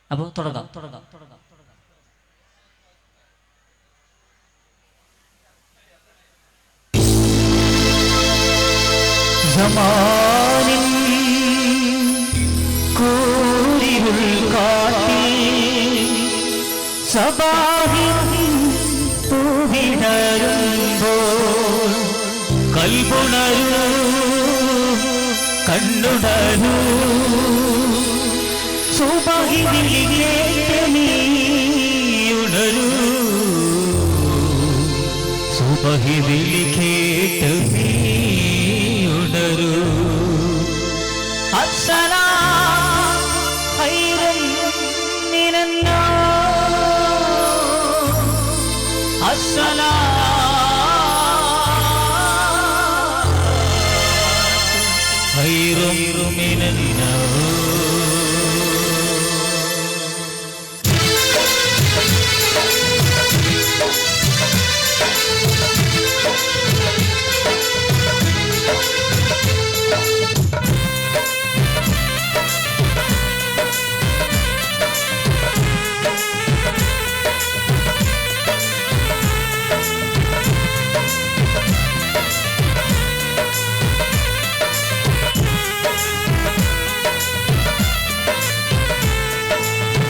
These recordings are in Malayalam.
അപ്പോൾ തുടങ്ങാം. സമാനിൻ കൂരിരുൾ കാട്ടിൽ സബാഹിൻ പൂവിടരുമ്പോൾ കൽബുണരൂ കണ്ണുണരൂ സുബഹി വിളിക്കേറ്റ് നീയുണരൂ സുബഹി വിളിക്കേറ്റ് നീയുണരൂ അസ്സലാം ഖൈറും മിനന്നാം അസ്സലാം ഖൈറും മിനന്നാം.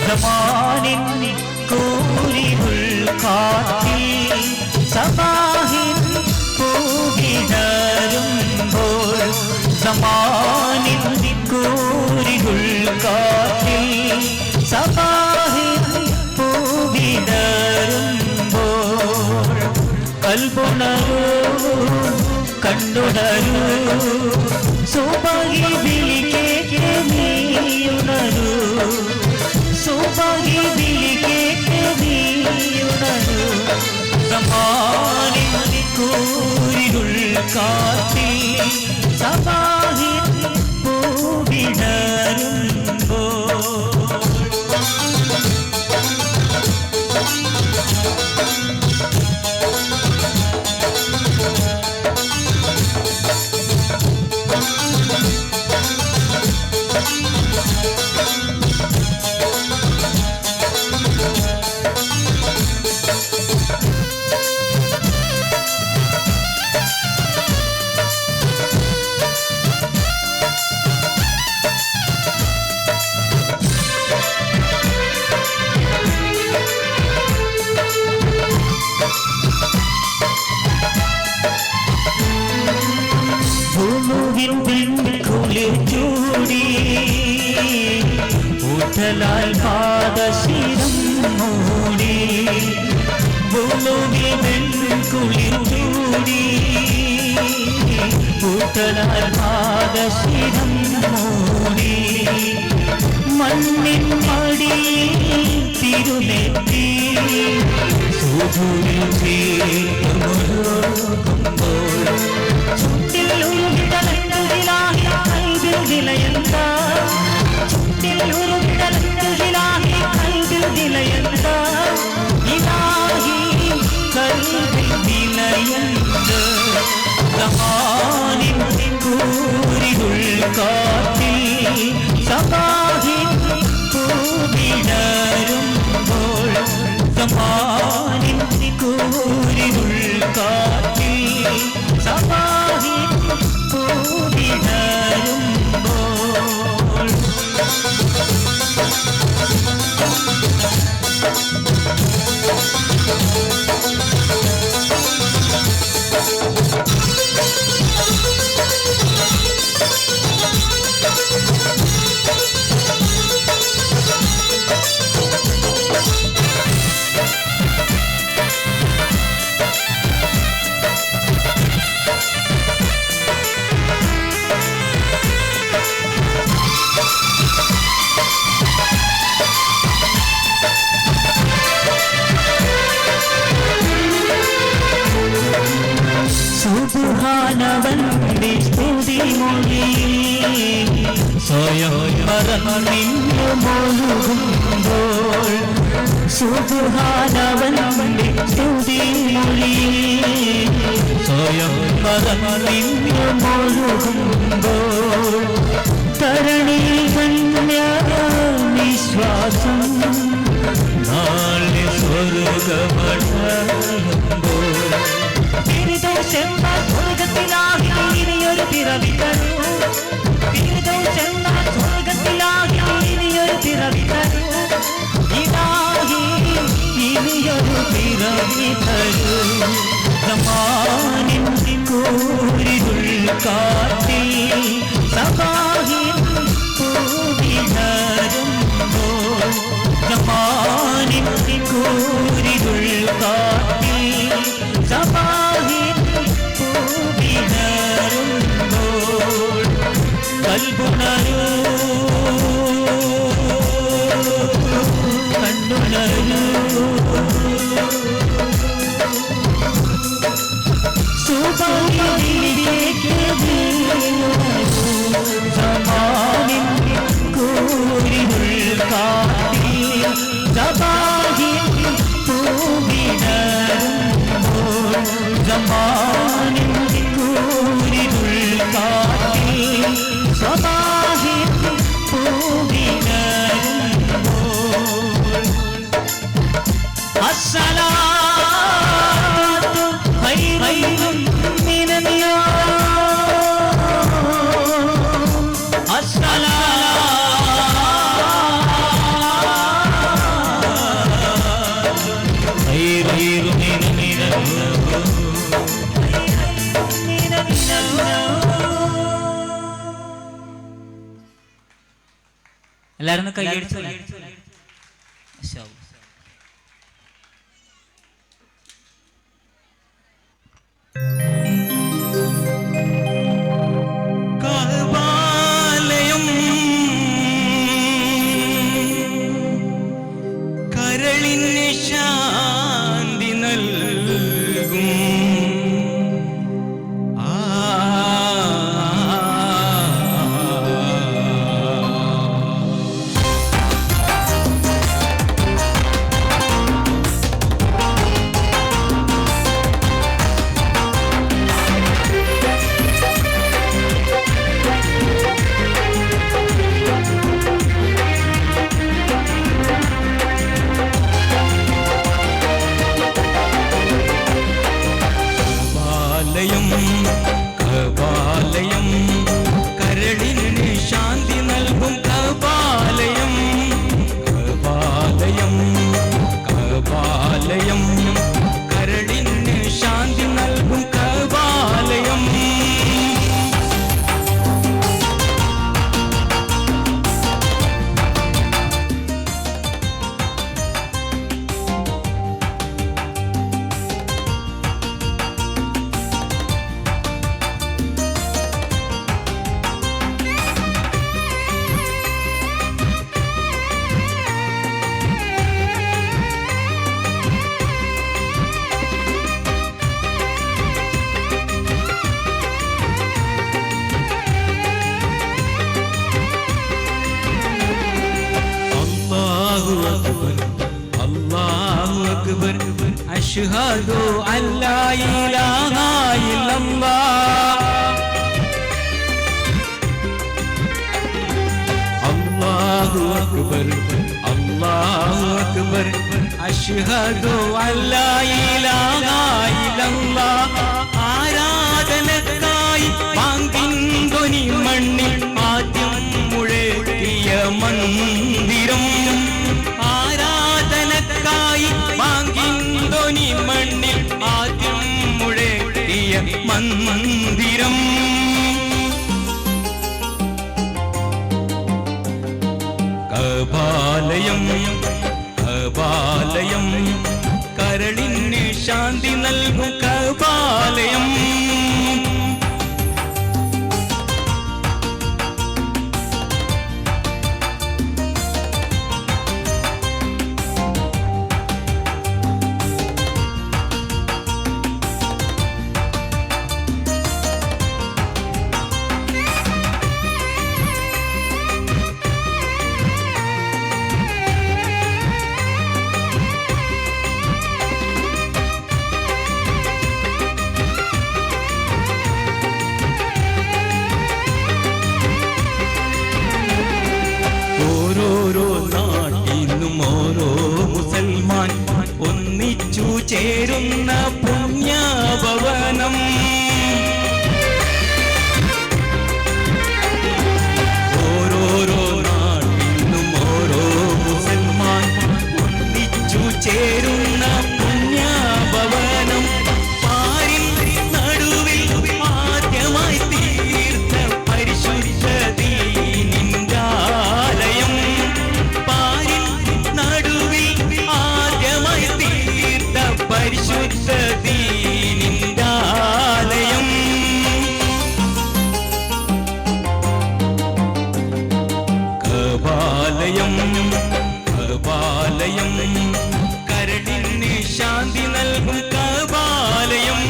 സമാനിൻ കൂരിരുൾ കാട്ടിൽ സബാഹിൻ പൂവിടരുമ്പോൾ സമാനിൻ കൂരിരുൾ കാട്ടിൽ സബാഹിൻ പൂവിടരുമ്പോൾ കൽബുണരൂ കണ്ടുണരൂ സുബഹി വിളിക്കേറ്റ് നീയുണരൂ സുബഹി വിളിക്കേറ്റ് നീയുണരൂ സമാനിൻ കൂരിരുൾ കാട്ടിൽ സബാഹിൻ പൂവിടരുമ്പോൾ. ചൂടി ഊട്ടലാൽ പാദശിരം മൂടി കുളിർ ചൂടി ഊട്ടലാൽ പാദശിരം മൂടി മണ്ണിൻ മടി തിരുനെത്തി സുധുവിൽ ചേർക്കുമ്പോൾ ചുട്ടിൽ ഉരുവിടലണ്ടുകിലാഹി കൽബിൽ നിലയന്ത ചുട്ടിൽ ഉരുവിടലണ്ടുകിലാഹി കൽബിൽ നിലയന്ത ഇലാഹി കൽബിൽ നിലയന്ത സമാനിൻ കൂരിരുൾ കാട്ടിൽ സബാഹിൻ പൂവിടരുമ്പോൾ സമാനിൻ കൂരിരുൾ കാട്ടിൽ സബാഹിൻ പൂവിടരുമ്പോൾ. സുബ്ഹാനവന്റെ സ്തുതിമൊഴി സ്വയം മറന്നു മൊഴുകുമ്പോൾ സുബ്ഹാനവന്റെ സ്തുതിമൊഴി സ്വയം മറന്നു മൊഴുകുമ്പോൾ തരണി കന്യ വിശ്വാസം കാട്ടിൽ സബാഹിൻ പൂവിടരുമ്പോൾ ജമാനിൻ കൂരിരുൾ കാട്ടിൽ സബാഹിൻ പൂവിടരുമ്പോൾ കൽബുണരൂ കണ്ണുണരൂ സുബഹിയിലേക്ക് ജമാനിൻ കൂരിരുൾ കാട്ടിൽ സബാഹിൻ പൂവിടരുമ്പോൾ ജമാനിൻ കൂരിരുൾ കാട്ടിൽ സബാഹിൻ പൂവിടരുമ്പോൾ അസ്സലാത്തു ഖൈറുൻ മിനന്നാം അസ്സലാത്തു ഖൈറുൻ മിനന്നാം എല്ലാരും കൈയടിച്ചു കഅബാലയം കരളിന് ശാന്തി നൽകും കഅബാലയം കരളിന് ശാന്തി നൽകും കഅബാലയം കഅബാലയം കഅബാലയം കരളിന് ശാന്തി നൽകും കഅബാലയം അല്ലാഹു അക്ബർ അശ്ഹദു അല്ലാ ഇലാഹ ഇല്ലല്ലാഹ് അല്ലാഹു അക്ബർ അശ്ഹദു അല്ലാ ഇലാഹ ഇല്ലല്ലാഹ് ആരാധനക്കായി പാങ്കിൻ ധ്വനി മണ്ണിൽ ആദ്യം മുഴക്കിയ മന്ദിരം ആരാധനക്കായി പാങ്കിൻ ധ്വനി മണ്ണിൽ ആദ്യം മുഴക്കിയ മന്ദിരം കഅബാലയം കഅബാലയം കരളിന് ശാന്തി നൽകും കഅബാലയം ചേരുന്ന പുണ്യഭവനം ഓരോരോ നാട്ടിലും ഓരോ മുസൽമാൻ ഒന്നിച്ചു ചേരുന്ന പുണ്യഭവനം പാരിൻ നടുവിൽ ആദ്യമായി കഅബാലയം കരളിന് ശാന്തി നൽകും കഅബാലയം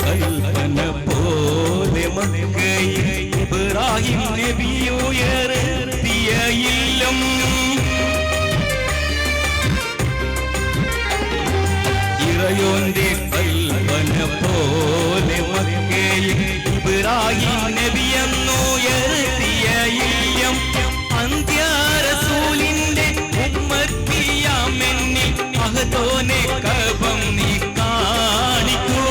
കൽപ്പന പോലെ മക്കയിൽ ഇബ്രാഹിം നബി ഉയർത്തിയ ഇല്ലം ഇറയോന്റെ കൽപ്പന പോലെ മക്കയിൽ ഇബ്രാഹിം നബി ഉയർത്തിയ ഇല്ലം അന്ത്യ റസൂലിന്റെ ഉമ്മത്തിയാമെന്നിൽ മഹദോനെ കഅബം നീ കാണിക്കൂ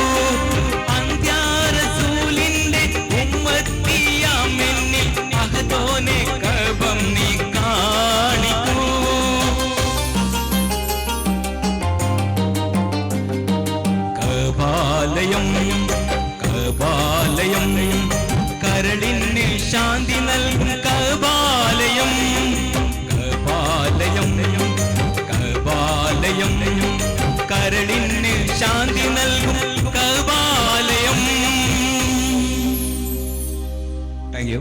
കഅബം നീ കാണിക്കൂ കഅബാലയം കഅബാലയം കരളിന് ശാന്തി നൽകും കഅബാലയം കഅബാലയം കഅബാലയം കരളിന് ശാന്തി നൽകും കഅബാലയം. Thank you.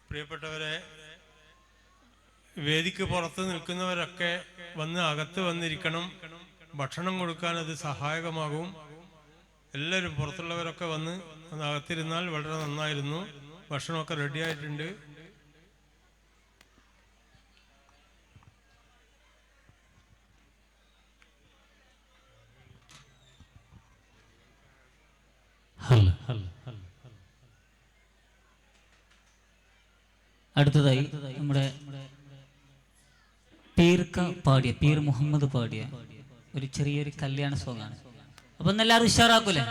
പ്രിയപ്പെട്ടവരെ, വേദിക്ക് പുറത്ത് നിൽക്കുന്നവരൊക്കെ വന്ന് അകത്ത് വന്നിരിക്കണം. ഭക്ഷണം കൊടുക്കാൻ അത് സഹായകമാകും. എല്ലാവരും പുറത്തുള്ളവരൊക്കെ വന്ന് അകത്തിരുന്നാൽ വളരെ നന്നായിരുന്നു. ഭക്ഷണമൊക്കെ റെഡി ആയിട്ടുണ്ട്. അടുത്തതായി നമ്മുടെ പീർ മുഹമ്മദ് പാടിയ ഒരു ചെറിയൊരു കല്യാണ സോങ് ആണ്. അപ്പൊ എല്ലാവരും ഉഷാറാക്കൂലേ?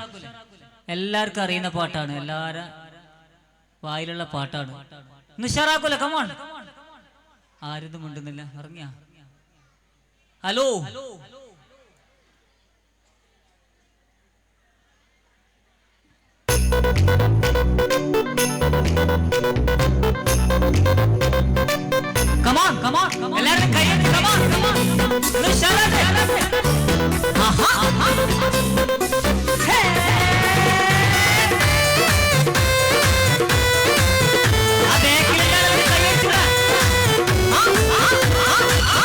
എല്ലാവർക്കും അറിയുന്ന പാട്ടാണ്, എല്ലാവരും വായിലുള്ള പാട്ടാണ്. ഒന്ന് ഉഷാറാക്കൂലേ? കമോൺ. ആരും മിണ്ടുന്നില്ല. ഇറങ്ങിയ hello Come on, come on, come on. എല്ലാവരും കൈയ്യടി. Come on, come on. ഒന്ന് ശാലാതെ. ആഹാ, ആഹാ. ഹേ. ആ ബാക്കിൽ എല്ലാവരും കൈയ്യടിച്ചടാ. ആ ആ ആ ആ.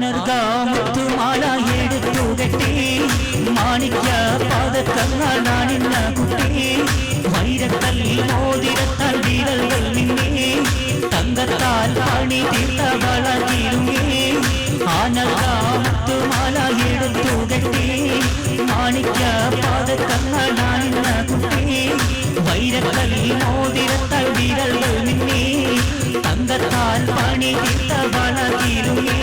ആനർഗാമുത്തുമാല എടുത്തു കെട്ടി മാണിക്യ പാദക്കങ്ങളാണിന്ന കുട്ടി വൈരക്കല്ലിൽ മോതിരത്താൽ വിരലുകൾ നിന്നേ തങ്കത്താൽ പണി തീർത്ത വളർത്തിരുങ്ങേ ആനർഗാമുത്തുമാല എടുത്തു കെട്ടി മാണിക്യ പാദക്കങ്ങളാണിന്ന കുട്ടി വൈരക്കല്ലിൽ മോതിരത്താൽ വിരലുകൾ നിന്നേ തങ്കത്താൽ പണി തീർത്ത വളർത്തിരുങ്ങേ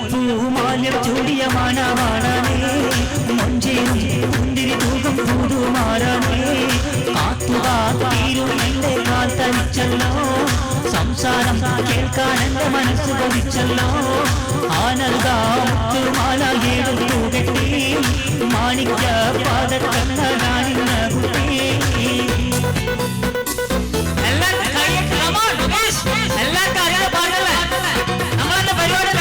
പൂമാല്യം ചൂടിയ മാണമാണേ മൊഞ്ചേരി മുന്തിരി തൂകം പൂതുമാറാനേ കാത്തുകാത്തീരും എന്റെ കാൽ തനിച്ചല്ലോ സംസാരം കേൾക്കാൻ എന്റെ മനസ്സ് കൊതിച്ചല്ലോ ആനർഗാമുത്തുമാല എടുത്തു കെട്ടി മാണിക്യ പാദക്കങ്ങളാണിന്ന കുട്ടി എല്ലാവർക്കും അറിയാതെ പാടല്ലേ നമ്മളെന്റെ പരിപാടി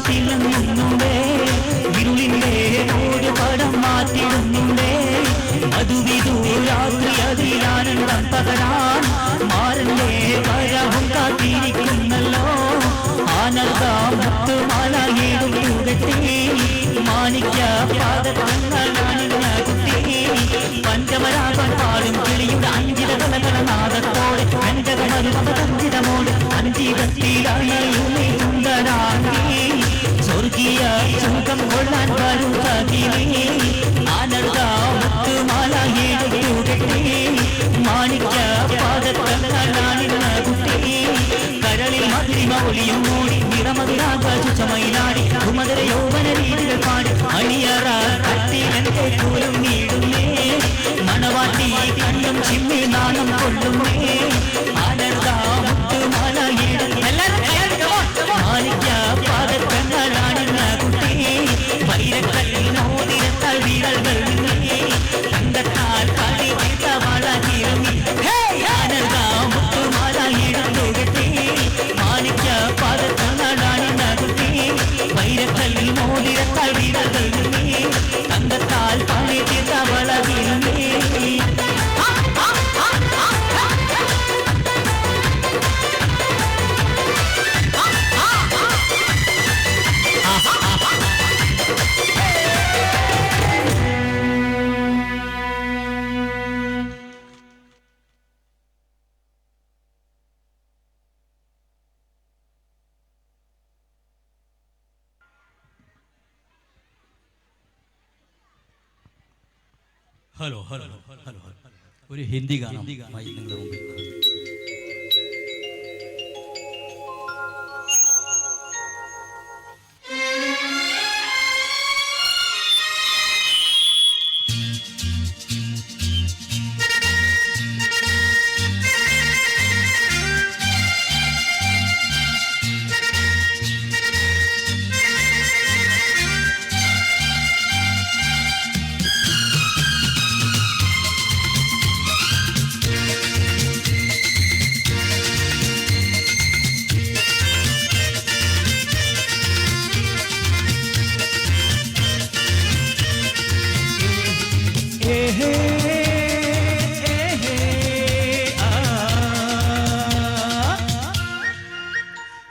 തിളങ്ങുന്നുണ്ടേ ഇരുളിന്റെ ഒരു പടം മാറ്റിടുന്നുണ്ടേ മധുവിധു രാത്രി അതിലാനന്ദം പകരാൻ മാരന്റെ കരവും കാത്തിരിക്കുന്നല്ലോ ആനന്ദമുത്തുമാല ഏടുകെട്ടി മാണിക്യ പാദങ്ങളാണിന്ന കുട്ടി പഞ്ചമരാഗം പാടും കിളിയുടെ അഞ്ചിത കലകലനാദത്തോടെ കഞ്ചകമരുമതഞ്ചിതമോട് അഞ്ചിതത്തിലായി സുന്ദരാണി സ്വർഗീയ സുഖം കൊള്ളാൻ വരും സഖിനി ആനന്ദമുത്തുമാല ഏടുകെട്ടി മാണിക്യ പാദങ്ങളാണിന്ന കുട്ടി കരളിൽ മധുരിമൗലിയും മൂടി നിറമധുരാകാശമയിലാടി സുമധുര യൗവന രീതികൾ പാടി അണിയറ കട്ടിലെന്റെ പോലും നീടുന്നേ മണവാട്ടി കണ്ണും ചിമ്മി നാണം കൊള്ളുന്നേ ആനന്ദമുത്തുമാല മാണിക്യ പാദങ്ങളാണിന്ന കുട്ടി വൈരക്കല്ലിൽ മോതിരത്താൽ വീരകൾ തങ്കത്താൽ കളി ചെയ്ത വള തിരുങ്ങി ആനന്ദമുത്തുമാല ഇടുകെട്ടി മാണിക്യ പാദങ്ങളാണിന്ന കുട്ടി വൈരക്കല്ലിൽ മോതിരത്താൽ വീരകൾ തങ്കത്താൽ കളി ചെയ്ത വള തിരുങ്ങി ഹലോ ഹലോ ഹലോ ഒരു ഹിന്ദി ഗാനമായി നിങ്ങളുടെ മുമ്പിൽ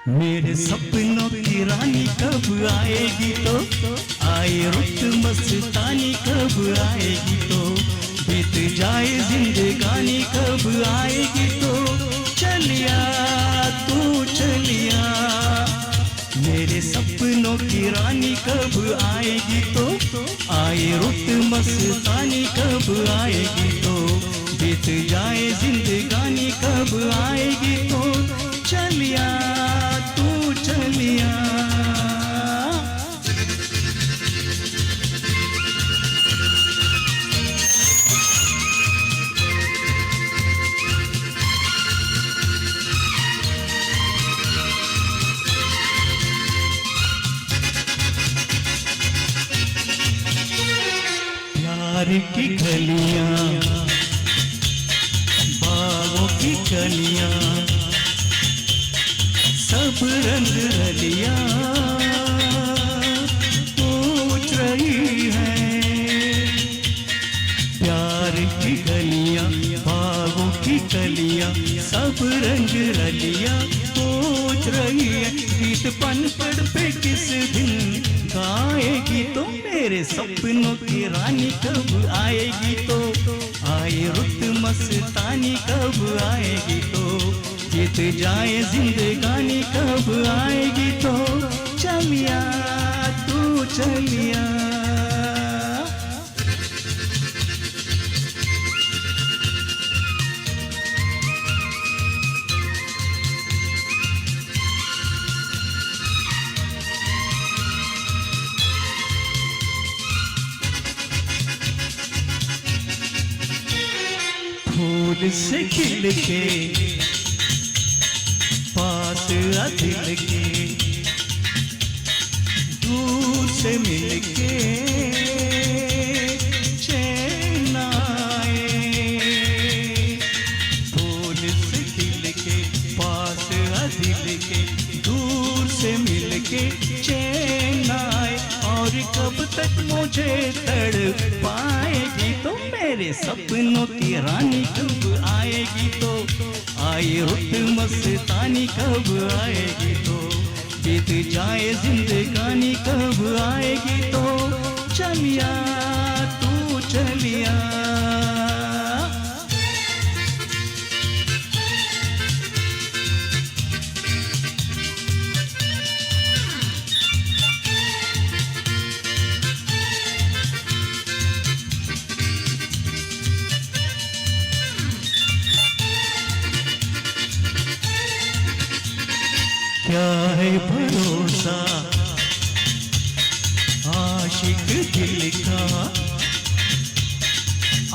मेरे सपनों की रानी कब आएगी तो आए रुत मस्तानी कब आएगी तो बीत जाए जिंदगानी कब आएगी तो चलिया तू चलिया मेरे सपनों की रानी कब आएगी तो आए रुत मस्तानी कब आएगी तो बीत जाए जिंदगानी कब आएगी तो चलिया तू चलिया प्यार की गलियां बागों की कलियां सब रंग रलिया पूछ रही है प्यार की गलियां बागों की कलियां सब रंग रलिया पूछ रही है गीत पनपड़ पे किस दिन गाएगी तो मेरे सपनों की रानी कब आएगी तो आए रुत मस्तानी कब आएगी तो बीत जाए जिंदगानी कब आएगी तो चलिया तू चलिया फूल से खिल के पास आ दिल के दूर से मिल के चैन आए फूल से खिल के पास आ दिल के दूर से मिल के चैन कब तक मुझे तड़पाएगी तो मेरे सपनों की रानी कब आएगी तो आई रुत मस्तानी कब आएगी तो बीत जाए जिंदगानी कब आएगी तो चलिया तू चलिया क्या है भरोसा आशिक दिल का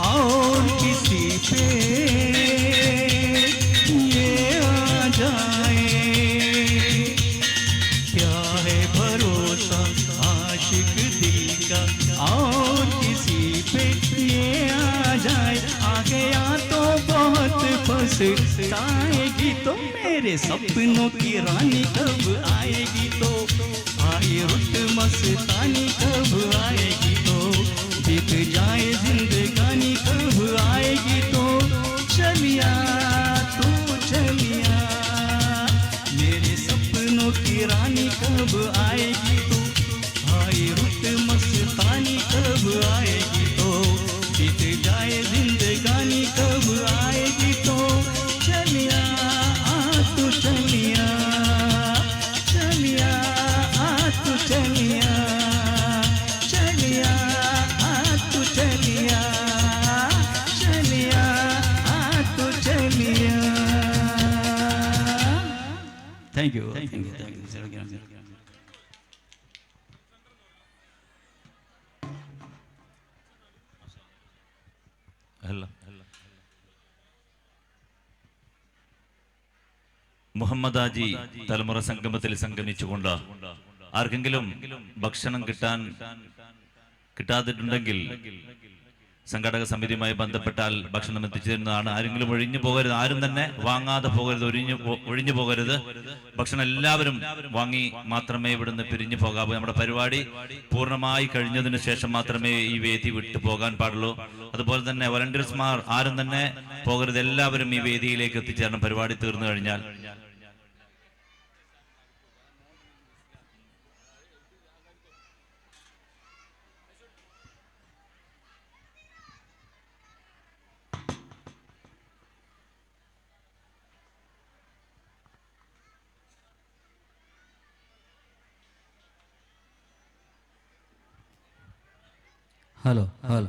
और किसी पे ये आ जाए क्या है भरोसा आशिक दिल का और किसी पे ये आ जाए आ गया तो बहुत पछताएगी तो मेरे सपनों की रानी कब आएगी तो आई रुत मस्तानी कब आएगी तो बीत जाए जिंदगानी कब आएगी तो चलिया तू चलिया मेरे सपनों की रानी कब आएगी तो आई रुत मस्तानी कब आएगी तो बीत जाए जिंदगानी कब आएगी तो चलिया तू चलिया चलिया तू चलिया चलिया तू चलिया चलिया तू चलिया थैंक यू മുഹമ്മദ് ഹാജി തലമുറ സംഗമത്തിൽ സംഗമിച്ചുകൊണ്ട് ആർക്കെങ്കിലും ഭക്ഷണം കിട്ടാതിട്ടുണ്ടെങ്കിൽ സംഘാടക സമിതിയുമായി ബന്ധപ്പെട്ടാൽ ഭക്ഷണം എത്തിച്ചു തരുന്നതാണ്. ആരെങ്കിലും ഒഴിഞ്ഞു പോകരുത്, ആരും തന്നെ വാങ്ങാതെ പോകരുത്, ഒഴിഞ്ഞു പോകരുത്. ഭക്ഷണം എല്ലാവരും വാങ്ങി മാത്രമേ ഇവിടുന്ന് പിരിഞ്ഞു പോകാവൂ. നമ്മുടെ പരിപാടി പൂർണ്ണമായി കഴിഞ്ഞതിന് ശേഷം മാത്രമേ ഈ വേദി വിട്ടു പോകാൻ പാടുള്ളൂ. അതുപോലെ തന്നെ വോളണ്ടിയർമാർ ആരും തന്നെ പോകരുത്, എല്ലാവരും ഈ വേദിയിലേക്ക് എത്തിച്ചേരണം പരിപാടി തീർന്നു കഴിഞ്ഞാൽ. ഹലോ ഹലോ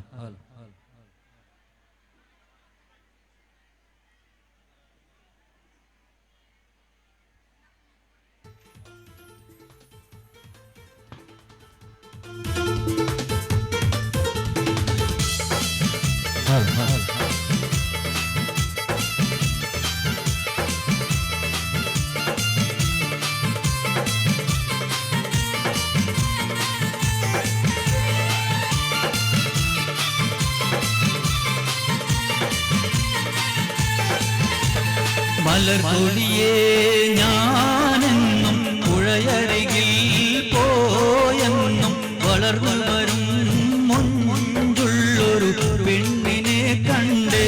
മലർകൊടിയേ ഞാനെന്നും പുഴയരികിൽ പോയെന്നും വളർന്നു വരും മുൻപുള്ളൊരു പെണ്ണിനെ കണ്ട്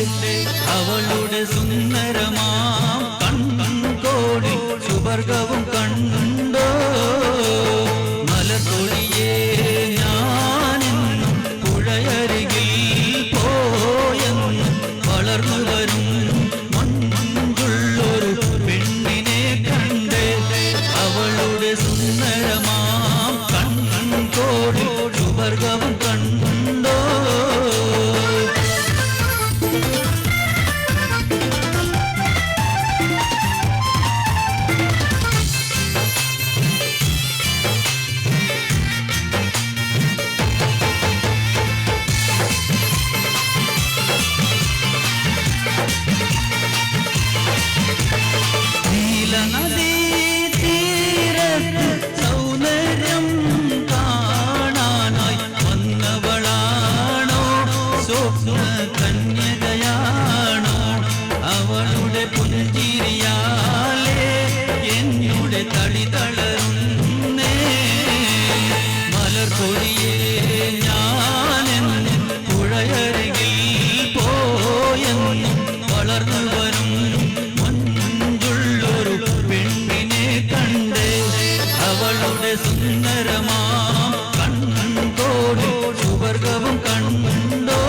അവളുടെ സുന്ദരമാം കൺകോടി സുവർഗവും കണ്ടോ. മലർകൊടിയേ ഞാനെന്നും പുഴയരികിൽ പോയെന്നും വളർന്നു വരും പെണ്ണിനെ കണ്ട് അവളുടെ സുന്ദരമാം കൺകോടി സുവർഗവും കണ്ടോ. നദീ തീരത്ത് സൗന്ദര്യം കാണാനായി വന്നവളാണോ സ്വപ്ന കന്യകയാണോ അവളുടെ പുഞ്ചിരിയാലേ എന്നുടെ തളി തളരുന്നേ. മലർകൊടിയേ വളർന്നു വരും മഞ്ചുള്ളൊരു പെണ്ണിനെ കണ്ട് അവളുടെ സുന്ദരമാം കണ്ണോട് സുവർഗവും കണ്ടോ.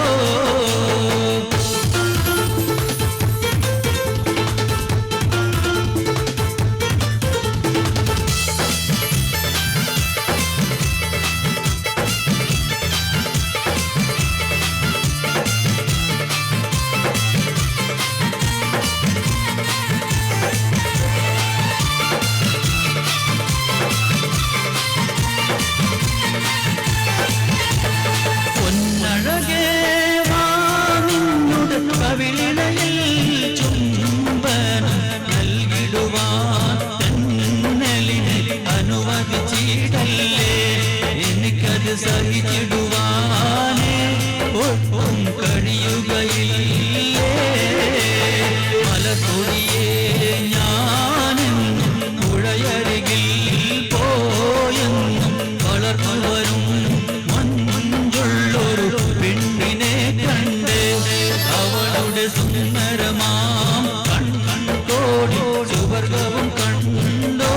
സഹിച്ചിടുവാനേ ഒട്ടും കഴിയുകയില്ലേ. മലക്കൊടിയേ ഞാനെന്നും പുഴയരികിൽ പോയെന്നും വളർന്നു വരും മഞ്ചുള്ളൊരു പെണ്ണിനെ കണ്ട് അവളുടെ സുന്ദരമാം കണ്ണോടി സുവർഗവും കണ്ടോ.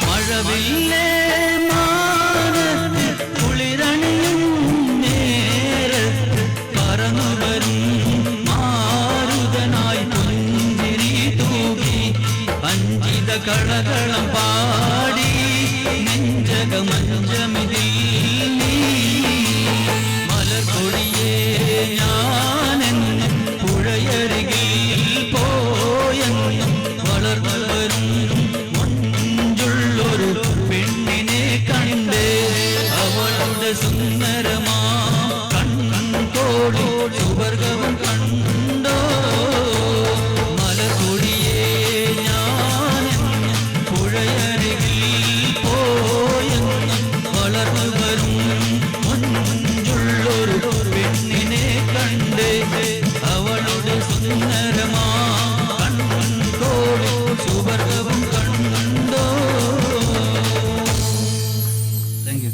മഴവില്ലേ മാനത്ത് കുളിരണിയും നേരത്ത് പറന്നു വരും മാരുതനായി പുഞ്ചിരി തൂകി അഞ്ചിത കളകളം പാടി നെഞ്ചകമഞ്ചമിതിൽ നീ. മലർക്കൊടിയേ ഞാനെന്നും പുഴയരികിൽ പോയെന്നും വളർന്നു വരും മഞ്ചുള്ളൊരു പെണ്ണിനെ കണ്ട് അവളുടെ സുന്ദരമാം കണ്ണോടി സുവർഗവും കണ്ടോ. മലക്കൊടിയേ ഞാനെന്നും പുഴയരികിൽ പോയെന്നും വളർന്നു വരും മഞ്ചുള്ളൊരു പെണ്ണിനെ കണ്ട് അവളുടെ സുന്ദരമാം കണ്ണോടി സുവർഗവും കണ്ടോ. Thank you.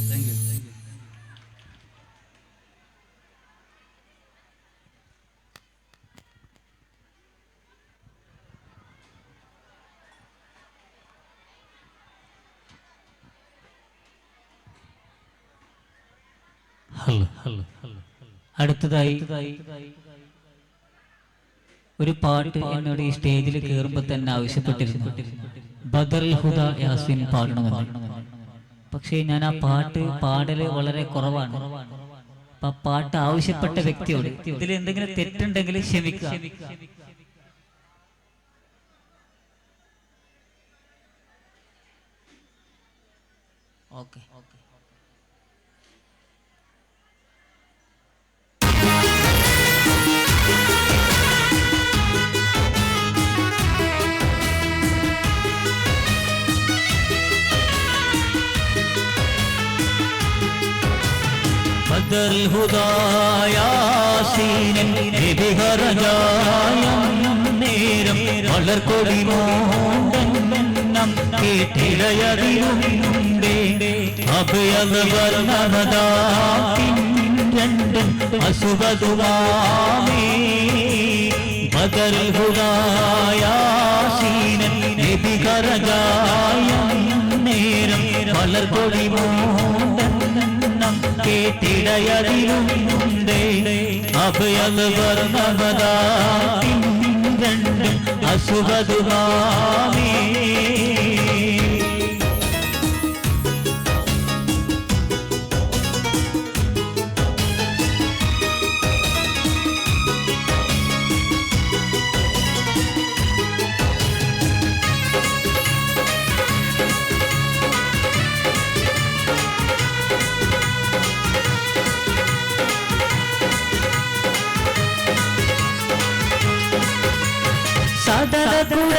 അടുത്തതായി ഒരു പാട്ട് എന്നോട് ഈ സ്റ്റേജിൽ കയറുമ്പോൾ തന്നെ ആവശ്യപ്പെട്ടിരുന്നു ബദറുൽ ഹുദ യാസീൻ പാടണമെന്ന്. പക്ഷേ ഞാൻ ആ പാട്ട് പാടല് വളരെ കുറവാണ്. അപ്പൊ ആ പാട്ട് ആവശ്യപ്പെട്ട വ്യക്തിയോട് ഇതിൽ എന്തെങ്കിലും തെറ്റുണ്ടെങ്കിൽ ക്ഷമിക്കുക. ഓക്കെ. ബദറുൽ ഹുദാ യാസീൻ വിഹരജായം നേരം വളർക്കൊടി മോണ്ടെണ്ണം കേട്ടിടയറിയുണ്ടേ. അഭയത വർണ്ണമതാ രണ്ടും അസുഖതുമാമേ. ബദറുൽ ഹുദാ യാസീൻ വിഹരജായം നേരം വളർക്കൊടി മോണ്ടെണ്ണം കേട്ടിടയറിയുണ്ടേ. അഭയത വർണ്ണമതാ രണ്ടും അസുഖതുമാമേ.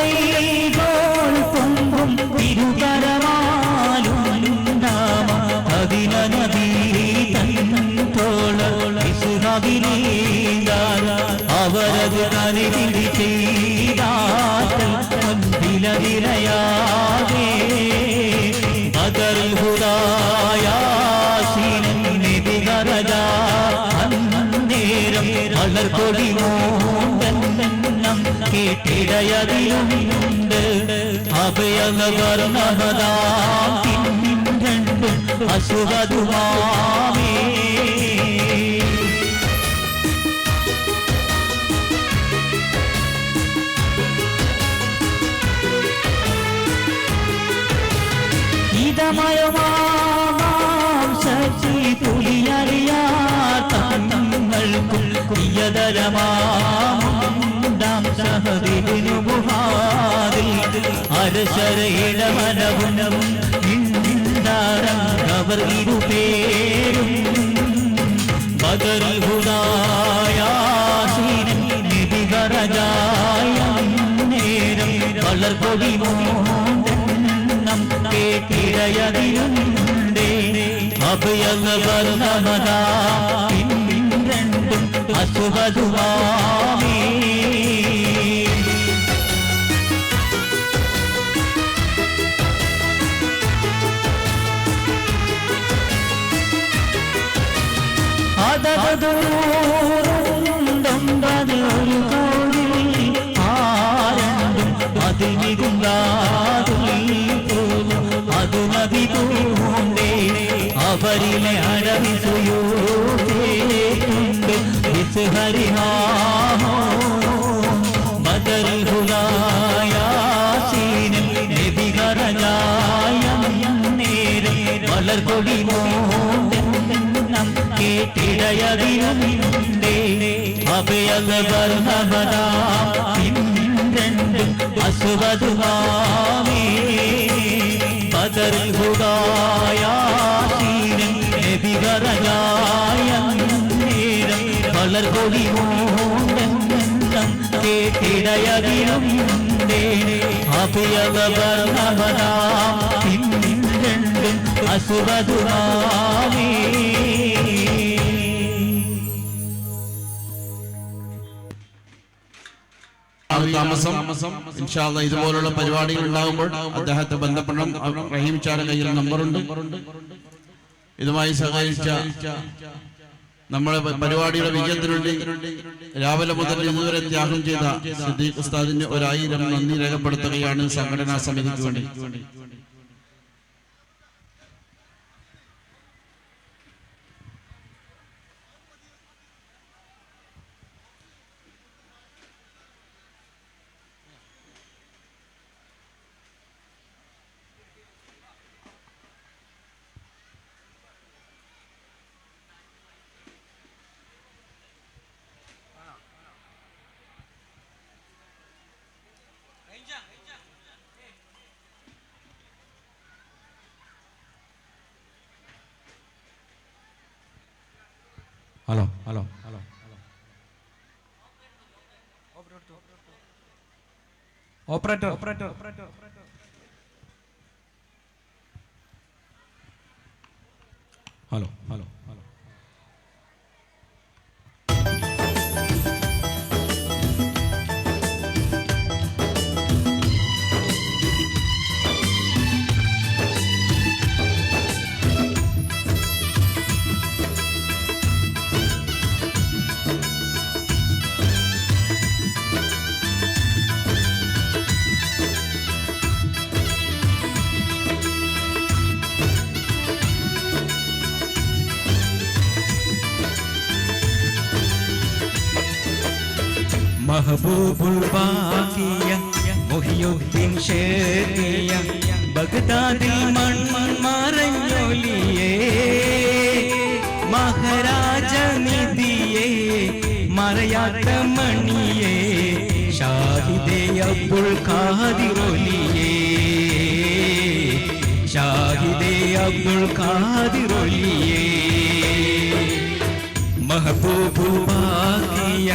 സദരകുടൈകോൾ പൊങ്കും തിരുകരമാലും നാമ അതിനനദീ കരുതി ചെയ്താൽ മുൻപിലതിരയാകെ ബദറുൽ ഹുദായാസീൻ നിബിഗറജ അന്നേരം വളർകൊടി മോഹനം കേട്ടിടയതിലുണ്ട് അഭയവർണ്ണമതാം രണ്ടും അസുഖതുമാമേ ഇതമയമാം ശക്തി തുലിയറിയാത്തങ്ങൾക്കും പ്രിയതരമാം സഹദിനു മുഹാദിൽ അരശരയിടമനവും അവർ ഇരുപേരും ബദറുൽ ഹുദായാസീൻ നിബിഗറജായ നേരം വളർകൊടി മോഹനം കേട്ടിടയതിലുണ്ടേ അഭയവർണ്ണമതാ രണ്ടും അസുഖതുമാമേ അതകതൂരുണ്ടൊമ്പതൊരു കോടിൽ ആരണ്ടും അതിൽ മികുന്താതും അതു നബി പൂണ്ടേ അവരിലെ അടവിസുയൂണ്ട് വിസ്ഹരിഹാഹോ ബദറുൽ ഹുദായാസീൻ നബിഗറജായ നേരം വളർകൊടി മോഹനം കേട്ടിടയതിലുണ്ടേ അഭയവർണ്ണമതാം രണ്ടും അസുഖതുമാമേ ബദറുൽ ഹുദായാസീൻ നബിഗറജായ നേരം വളർകൊടി മോഹനം കേട്ടിടയതിലുണ്ടേ അഭയവർണ്ണമതാം രണ്ടും അസുഖതുമാമേ താമസം ഇൻഷാ അല്ലാഹ് ഇതുപോലുള്ള പരിപാടികൾ ഉണ്ടാകുമ്പോൾ അദ്ദേഹത്തെ ബന്ധപ്പെടണം. റഹീം ചാര കയ്യിൽ നമ്പറുണ്ട്. ഇതുമായി സഹകരിച്ച നമ്മളെ പരിപാടിയുടെ വിജയത്തിനുവേണ്ടി രാവിലെ മുതൽ ഇതുവരെ ത്യാഗം ചെയ്ത സിദ്ദീഖ് ഉസ്താദിന് 1000 നന്ദി രേഖപ്പെടുത്തുകയാണ് സംഘടനാ സമിതിക്ക് വേണ്ടി. Hello hello hello operator operator hello hello hello महबूबुल बाकिया മുഹിയുദ്ദീൻ ഷേഖിയ ബഗ്ദാദിൽ മൺമറഞ്ഞൊലിയേ മഹാരാജ നിധിയേ മറയാത്ത മണിയേ ഷാഹിദേ അബ്ദുൽ ഖാദിറൊലിയേ ഷാഹിദേ അബ്ദുൽ ഖാദിറൊലിയേ महबूबुल बाकिया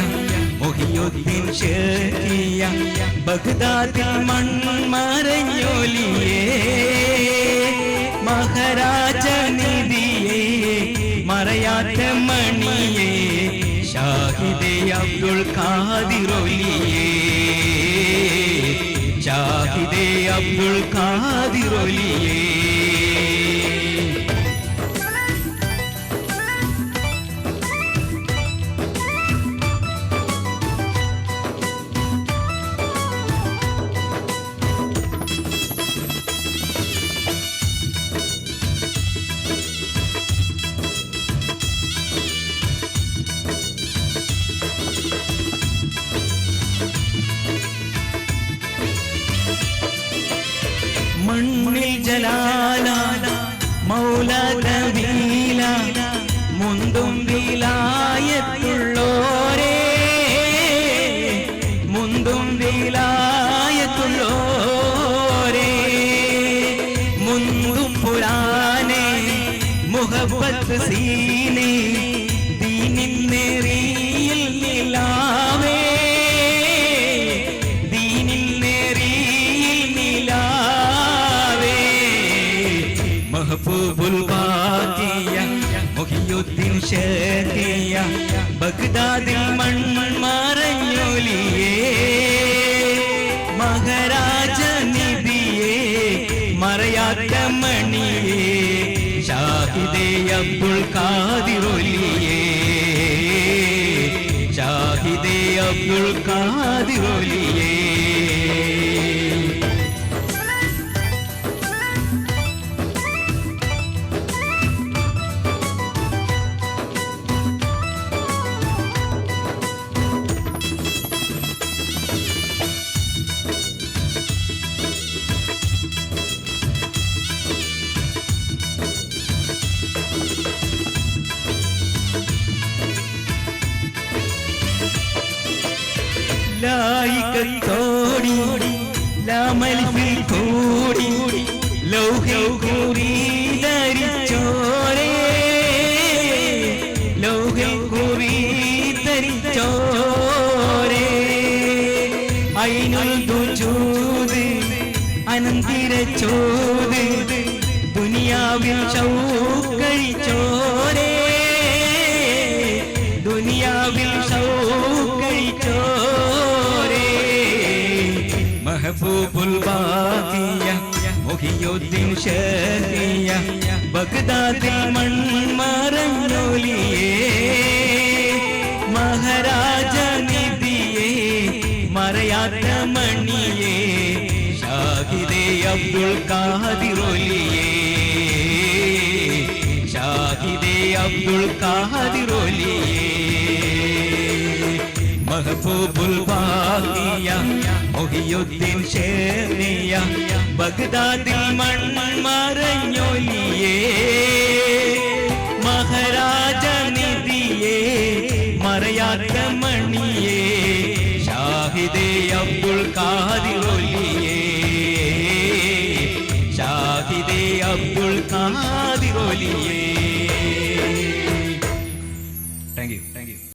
മുഹിയുദ്ദീൻ ഷേഖിയ ബഗ്ദാദിൽ മൺമറഞ്ഞൊലിയേ മഹാരാജ നിധിയേ മറയാത്ത മണിയേ ഷാഹിദേ അബ്ദുൽ ഖാദിറൊലിയേ ഷാഹിദേ അബ്ദുൽ ഖാദിറൊലിയേ മണ്ണിൽ ജലാല മൗല കബീല മുന്തും വിലായത്തുള്ളോരേ മുന്തും വിലായത്തുള്ളോരേ മുന്തും പുരാനെ മുഹബത്ത് സീനെ ദീനിൻ നേറിയിൽ നിലാവേ ദീനിൻ നേറിയിൽ നിലാവേ महबूबुल बाकिया मुहियुद्दीन ഷേഖിയ ബഗ്ദാദിൽ മൺമറഞ്ഞൊലിയേ മഹാരാജ നിധിയേ മറയാത്ത മണിയേ ഷാഹിദേ അബ്ദുൽ ഖാദിറൊലിയേ ഷാഹിദേ അബ്ദുൽ ഖാദിറൊലിയേ ലായികത്തോടി ലാമൽഫിൽ കൂടി ലൗഹിൽ കൂടി ധരിച്ചോരേ ലൗഹിൽ കൂടി ധരിച്ചോരേ ഐനുൽ ദുജൂദ് അനന്തിര ചോദ് ദുനിയാവിൽ ഷൗക്കഴിച്ചോരേ ദുനിയാവിൽ ഷൗക്കഴിച്ചോരേ महबूबुल बाकिया मुहियुद्दीन ഷേഖിയ ബഗ്ദാദിൽ മൺമറഞ്ഞൊലിയേ മഹാരാജ നിധിയേ മറയാത്ത മണിയേ ഷാഹിദേ അബ്ദുൽ ഖാദിറൊലിയേ ഷാഹിദേ അബ്ദുൽ ഖാദിറൊലിയേ महबूबुल बाकिया मुहियुद्दीन ഷേഖിയ ബഗ്ദാദിൽ മൺമറഞ്ഞൊലിയേ മഹാരാജ നിധിയേ മറയാത്ത മണിയേ ഷാഹിദേ അബ്ദുൽ ഖാദിറൊലിയേ ഷാഹിദേ അബ്ദുൽ ഖാദിറൊലിയേ